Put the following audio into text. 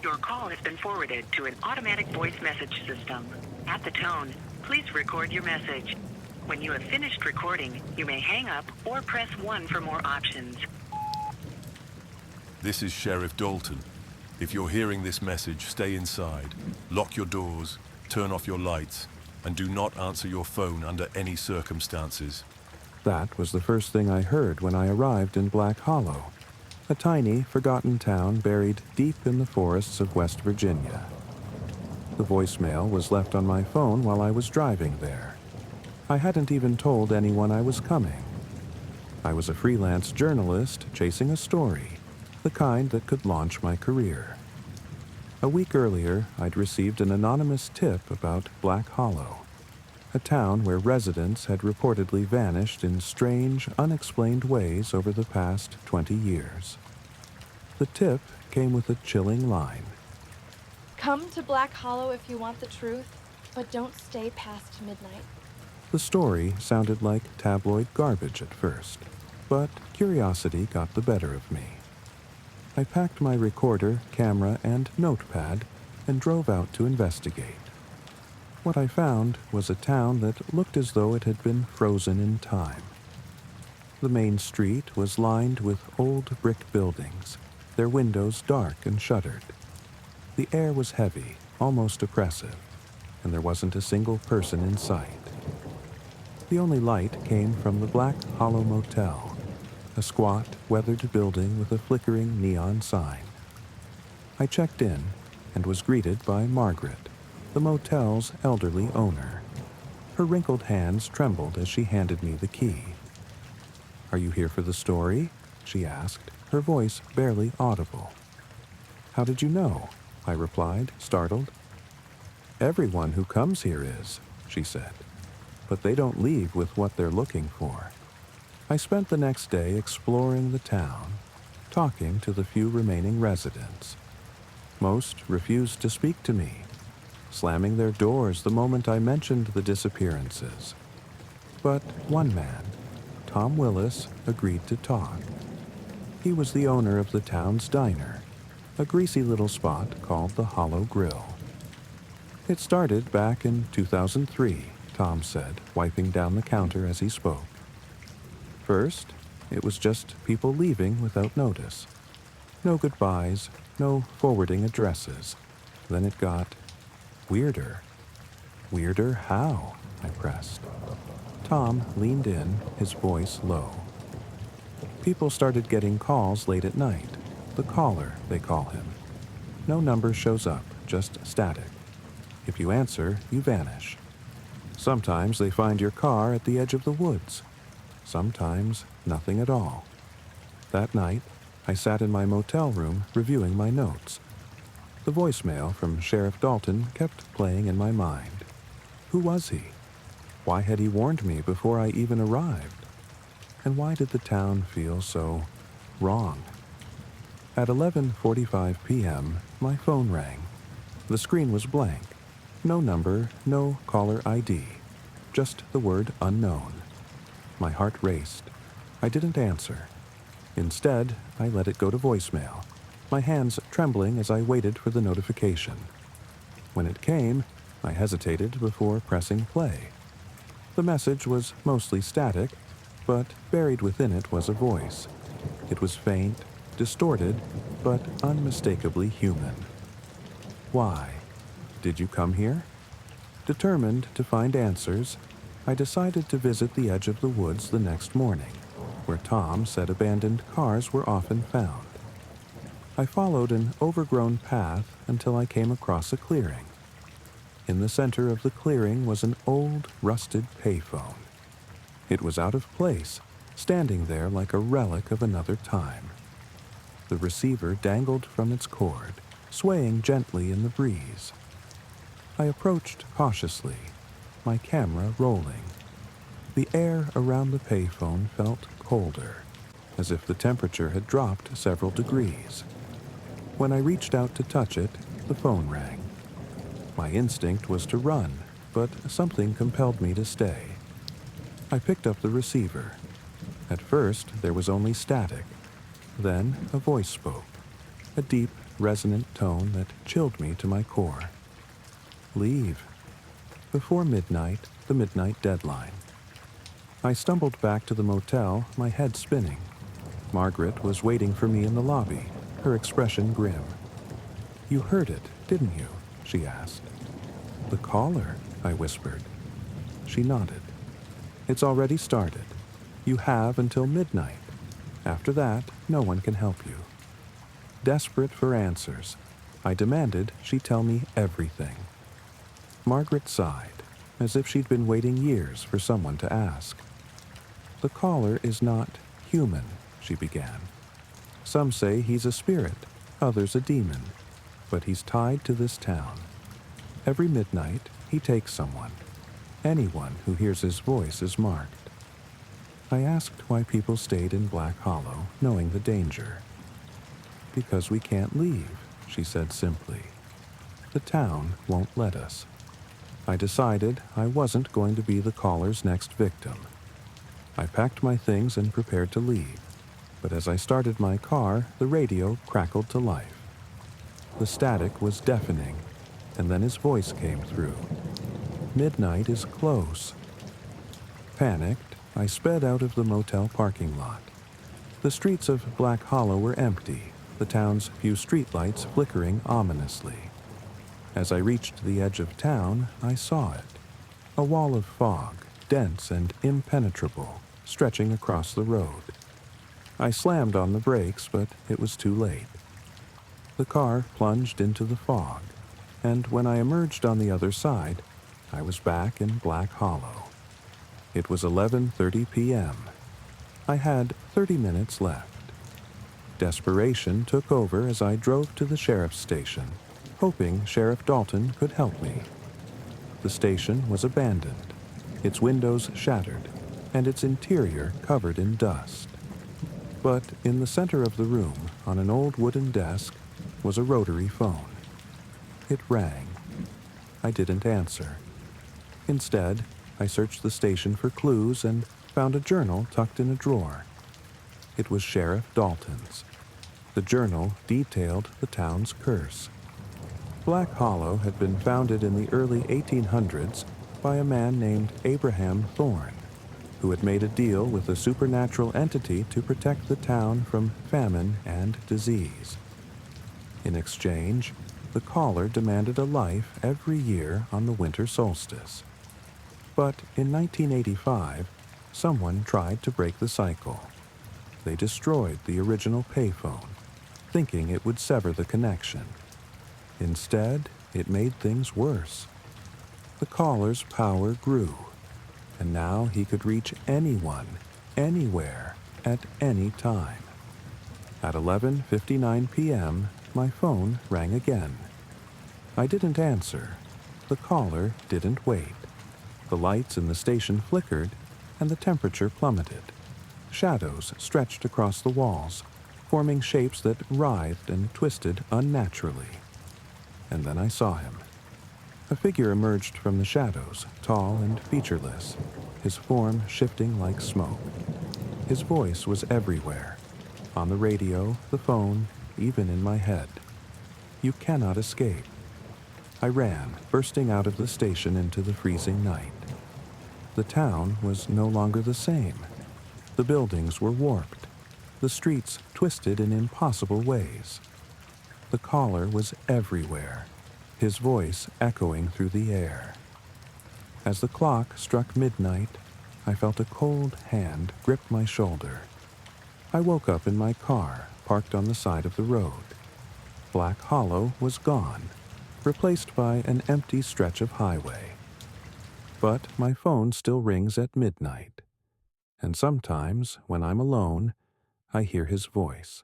Your call has been forwarded to an automatic voice message system. At the tone, please record your message. When you have finished recording, you may hang up or press 1 for more options. This is Sheriff Dalton. If you're hearing this message, stay inside, lock your doors, turn off your lights, and do not answer your phone under any circumstances. That was the first thing I heard when I arrived in Black Hollow, a tiny, forgotten town buried deep in the forests of West Virginia. The voicemail was left on my phone while I was driving there. I hadn't even told anyone I was coming. I was a freelance journalist chasing a story, the kind that could launch my career. A week earlier, I'd received an anonymous tip about Black Hollow, a town where residents had reportedly vanished in strange, unexplained ways over the past 20 years. The tip came with a chilling line. Come to Black Hollow if you want the truth, but don't stay past midnight. The story sounded like tabloid garbage at first, but curiosity got the better of me. I packed my recorder, camera, and notepad and drove out to investigate. What I found was a town that looked as though it had been frozen in time. The main street was lined with old brick buildings, their windows dark and shuttered. The air was heavy, almost oppressive, and there wasn't a single person in sight. The only light came from the Black Hollow Motel, a squat, weathered building with a flickering neon sign. I checked in and was greeted by Margaret, the motel's elderly owner. Her wrinkled hands trembled as she handed me the key. "Are you here for the story?" she asked, her voice barely audible. "How did you know?" I replied, startled. "Everyone who comes here is," she said, "but they don't leave with what they're looking for." I spent the next day exploring the town, talking to the few remaining residents. Most refused to speak to me, slamming their doors the moment I mentioned the disappearances. But one man, Tom Willis, agreed to talk. He was the owner of the town's diner, a greasy little spot called the Hollow Grill. "It started back in 2003, Tom said, wiping down the counter as he spoke. "First, it was just people leaving without notice. No goodbyes, no forwarding addresses. Then it got weirder." "Weirder how?" I pressed. Tom leaned in, his voice low. "People started getting calls late at night. The caller, they call him. No number shows up, just static. If you answer, you vanish. Sometimes they find your car at the edge of the woods. Sometimes nothing at all. That night, I sat in my motel room reviewing my notes. The voicemail from Sheriff Dalton kept playing in my mind. Who was he? Why had he warned me before I even arrived? And why did the town feel so wrong? At 11:45 p.m., my phone rang. The screen was blank. No number, no caller ID. Just the word unknown. My heart raced. I didn't answer. Instead, I let it go to voicemail, my hands trembling as I waited for the notification. When it came, I hesitated before pressing play. The message was mostly static, but buried within it was a voice. It was faint, distorted, but unmistakably human. "Why? Did you come here?" Determined to find answers, I decided to visit the edge of the woods the next morning, where Tom said abandoned cars were often found. I followed an overgrown path until I came across a clearing. In the center of the clearing was an old, rusted payphone. It was out of place, standing there like a relic of another time. The receiver dangled from its cord, swaying gently in the breeze. I approached cautiously, my camera rolling. The air around the payphone felt colder, as if the temperature had dropped several degrees. When I reached out to touch it, the phone rang. My instinct was to run, but something compelled me to stay. I picked up the receiver. At first, there was only static. Then a voice spoke, a deep, resonant tone that chilled me to my core. Leave. Before midnight, the midnight deadline. I stumbled back to the motel, my head spinning. Margaret was waiting for me in the lobby, her expression grim. "You heard it, didn't you?" she asked. "The caller," I whispered. She nodded. "It's already started. You have until midnight. After that, no one can help you." Desperate for answers, I demanded she tell me everything. Margaret sighed, as if she'd been waiting years for someone to ask. "The caller is not human," she began. "Some say he's a spirit, others a demon, but he's tied to this town. Every midnight, he takes someone. Anyone who hears his voice is marked." I asked why people stayed in Black Hollow, knowing the danger. "Because we can't leave," she said simply. "The town won't let us." I decided I wasn't going to be the caller's next victim. I packed my things and prepared to leave, but as I started my car, the radio crackled to life. The static was deafening, and then his voice came through. "Midnight is close." Panicked, I sped out of the motel parking lot. The streets of Black Hollow were empty, the town's few streetlights flickering ominously. As I reached the edge of town, I saw it. A wall of fog, dense and impenetrable, stretching across the road. I slammed on the brakes, but it was too late. The car plunged into the fog, and when I emerged on the other side, I was back in Black Hollow. It was 11:30 p.m. I had 30 minutes left. Desperation took over as I drove to the sheriff's station, hoping Sheriff Dalton could help me. The station was abandoned, its windows shattered, and its interior covered in dust. But in the center of the room, on an old wooden desk, was a rotary phone. It rang. I didn't answer. Instead, I searched the station for clues and found a journal tucked in a drawer. It was Sheriff Dalton's. The journal detailed the town's curse. Black Hollow had been founded in the early 1800s by a man named Abraham Thorne, who had made a deal with a supernatural entity to protect the town from famine and disease. In exchange, the caller demanded a life every year on the winter solstice. But in 1985, someone tried to break the cycle. They destroyed the original payphone, thinking it would sever the connection. Instead, it made things worse. The caller's power grew, and now he could reach anyone, anywhere, at any time. At 11:59 p.m., my phone rang again. I didn't answer. The caller didn't wait. The lights in the station flickered, and the temperature plummeted. Shadows stretched across the walls, forming shapes that writhed and twisted unnaturally. And then I saw him. A figure emerged from the shadows, tall and featureless, his form shifting like smoke. His voice was everywhere, on the radio, the phone, even in my head. "You cannot escape." I ran, bursting out of the station into the freezing night. The town was no longer the same. The buildings were warped, the streets twisted in impossible ways. The caller was everywhere, his voice echoing through the air. As the clock struck midnight, I felt a cold hand grip my shoulder. I woke up in my car, parked on the side of the road. Black Hollow was gone, replaced by an empty stretch of highway. But my phone still rings at midnight, and sometimes, when I'm alone, I hear his voice.